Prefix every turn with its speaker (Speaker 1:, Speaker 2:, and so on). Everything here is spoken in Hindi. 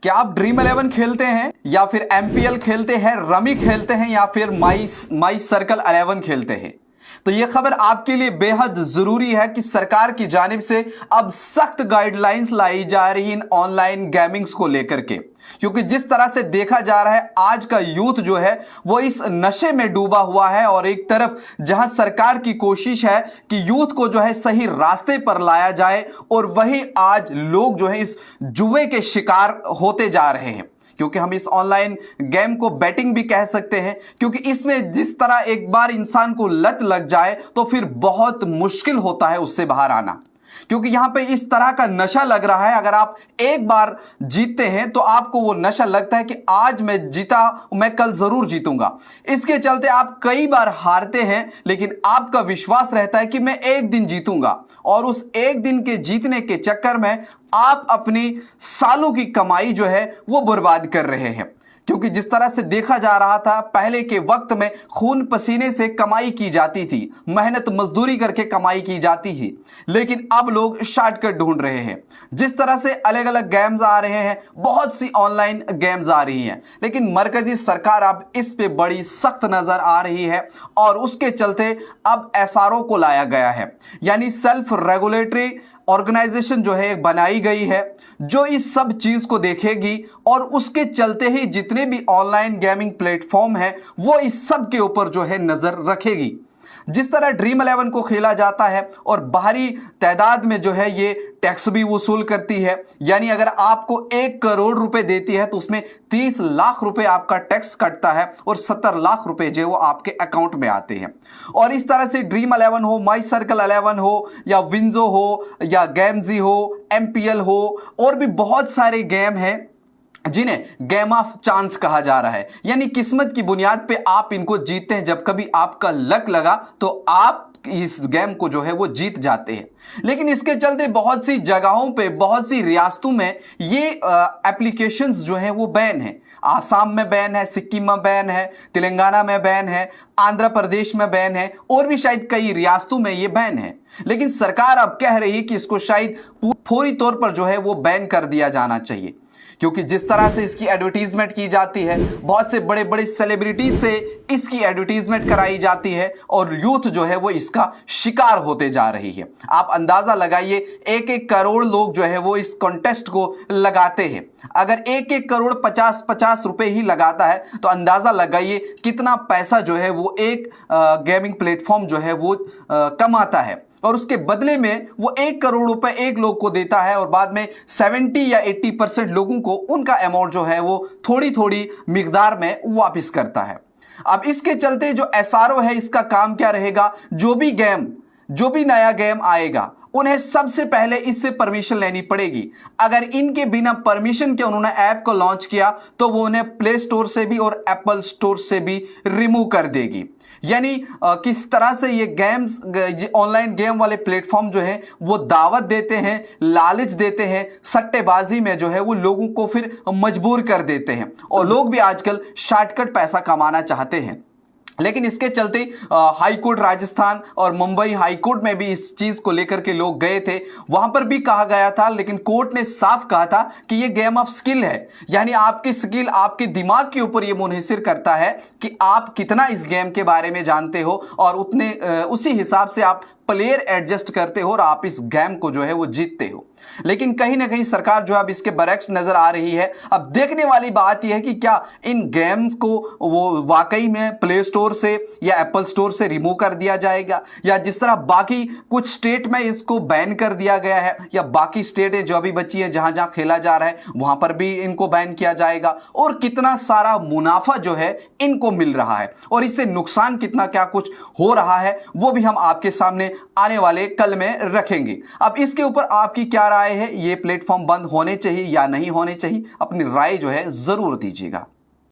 Speaker 1: क्या आप ड्रीम 11 खेलते हैं या फिर एमपीएल खेलते हैं, रमी खेलते हैं या फिर माई सर्कल 11 खेलते हैं? तो यह खबर आपके लिए बेहद जरूरी है कि सरकार की जानिब से अब सख्त गाइडलाइंस लाई जा रही इन ऑनलाइन गेमिंग्स को लेकर के, क्योंकि जिस तरह से देखा जा रहा है आज का यूथ जो है वो इस नशे में डूबा हुआ है। और एक तरफ जहां सरकार की कोशिश है कि यूथ को जो है सही रास्ते पर लाया जाए, और वही आज लोग जो है इस जुए के शिकार होते जा रहे हैं। क्योंकि हम इस ऑनलाइन गेम को बैटिंग भी कह सकते हैं, क्योंकि इसमें जिस तरह एक बार इंसान को लत लग जाए तो फिर बहुत मुश्किल होता है उससे बाहर आना। क्योंकि यहां पे इस तरह का नशा लग रहा है, अगर आप एक बार जीतते हैं तो आपको वो नशा लगता है कि आज मैं जीता, मैं कल जरूर जीतूंगा। इसके चलते आप कई बार हारते हैं, लेकिन आपका विश्वास रहता है कि मैं एक दिन जीतूंगा, और उस एक दिन के जीतने के चक्कर में आप अपनी सालों की कमाई जो है वो बर्बाद कर रहे हैं। क्योंकि जिस तरह से देखा जा रहा था पहले के वक्त में खून पसीने से कमाई की जाती थी, मेहनत मजदूरी करके कमाई की जाती थी, लेकिन अब लोग शॉर्टकट ढूंढ रहे हैं। जिस तरह से अलग अलग गेम्स आ रहे हैं, बहुत सी ऑनलाइन गेम्स आ रही हैं, लेकिन मरकजी सरकार अब इस पे बड़ी सख्त नजर आ रही है, और उसके चलते अब एसआरओ को लाया गया है, यानी सेल्फ रेगुलेटरी ऑर्गेनाइजेशन जो है बनाई गई है, जो इस सब चीज को देखेगी, और उसके चलते ही जितने भी ऑनलाइन गेमिंग प्लेटफॉर्म है वो इस सब के ऊपर जो है नजर रखेगी। जिस तरह ड्रीम 11 को खेला जाता है और बाहरी तादाद में जो है ये टैक्स भी वसूल करती है, यानी अगर आपको 1 करोड़ रुपए देती है तो उसमें 30 लाख रुपए आपका टैक्स कटता है, और 70 लाख रुपए जो वो आपके अकाउंट में आते हैं। और इस तरह से ड्रीम 11 हो, माई सर्कल 11 हो, या विंजो हो, या गेमजी हो, एमपीएल हो, और भी बहुत सारे गेम हैं जिन्हें गेम ऑफ चांस कहा जा रहा है, यानी किस्मत की बुनियाद पे आप इनको जीतते हैं। जब कभी आपका लक लगा तो आप इस गेम को जो है वो जीत जाते हैं। लेकिन इसके चलते बहुत सी जगहों पे, बहुत सी रियासतों में ये एप्लीकेशंस जो हैं वो बैन है। आसाम में बैन है, सिक्किम में बैन है, तेलंगाना में बैन है, आंध्र प्रदेश में बैन है, और भी शायद कई रियासतों में ये बैन है। लेकिन सरकार अब कह रही है कि इसको शायद फौरी तौर पर जो है वो बैन कर दिया जाना चाहिए, क्योंकि जिस तरह से इसकी एडवर्टीजमेंट की जाती है, बहुत से बड़े बड़े सेलिब्रिटी से इसकी एडवर्टीजमेंट कराई जाती है, और यूथ जो है वो इसका शिकार होते जा रही है। आप अंदाजा लगाइए, 1-1 करोड़ लोग जो है वो इस कॉन्टेस्ट को लगाते हैं। अगर 1-1 करोड़ 50-50 रुपए ही लगाता है तो अंदाजा लगाइए कितना पैसा जो है वो एक गेमिंग प्लेटफॉर्म जो है वो कमाता है, और उसके बदले में वो 1 करोड़ रुपए एक लोग को देता है, और बाद में 70 या 80% लोगों को उनका अमाउंट जो है वो थोड़ी थोड़ी मिकदार में वापस करता है। अब इसके चलते जो एसआरओ है इसका काम क्या रहेगा, जो भी नया गेम आएगा उन्हें सबसे पहले इससे परमिशन लेनी पड़ेगी। अगर इनके बिना परमिशन के उन्होंने ऐप को लॉन्च किया तो वो उन्हें प्ले स्टोर से भी और एप्पल स्टोर से भी रिमूव कर देगी। यानी किस तरह से ये गेम्स, ऑनलाइन गेम वाले प्लेटफॉर्म जो है वो दावत देते हैं, लालच देते हैं, सट्टेबाजी में जो है वो लोगों को फिर मजबूर कर देते हैं, और लोग भी आजकल शॉर्टकट पैसा कमाना चाहते हैं। लेकिन इसके चलते हाई कोर्ट राजस्थान और मुंबई हाई कोर्ट में भी इस चीज को लेकर के लोग गए थे, वहां पर भी कहा गया था, लेकिन कोर्ट ने साफ कहा था कि ये गेम ऑफ स्किल है, यानी आपकी स्किल, आपके दिमाग के ऊपर ये मुनहसिर करता है कि आप कितना इस गेम के बारे में जानते हो, और उतने उसी हिसाब से आप प्लेयर एडजस्ट करते हो और आप इस गेम को जो है वो जीतते हो। लेकिन कहीं ना कहीं सरकार जो है अब इसके बरक्स नजर आ रही है। अब देखने वाली बात यह है कि क्या इन गेम्स को वो वाकई में प्ले स्टोर से या एप्पल स्टोर से रिमूव कर दिया जाएगा, या जिस तरह बाकी कुछ स्टेट में इसको बैन कर दिया गया है, या बाकी स्टेटें जो अभी बची है जहां जहां खेला जा रहा है वहां पर भी इनको बैन किया जाएगा, और कितना सारा मुनाफा जो है इनको मिल रहा है, और इससे नुकसान कितना क्या कुछ हो रहा है वो भी हम आपके सामने आने वाले कल में रखेंगे। अब इसके ऊपर आपकी क्या राय है, ये प्लेटफॉर्म बंद होने चाहिए या नहीं होने चाहिए, अपनी राय जो है जरूर दीजिएगा।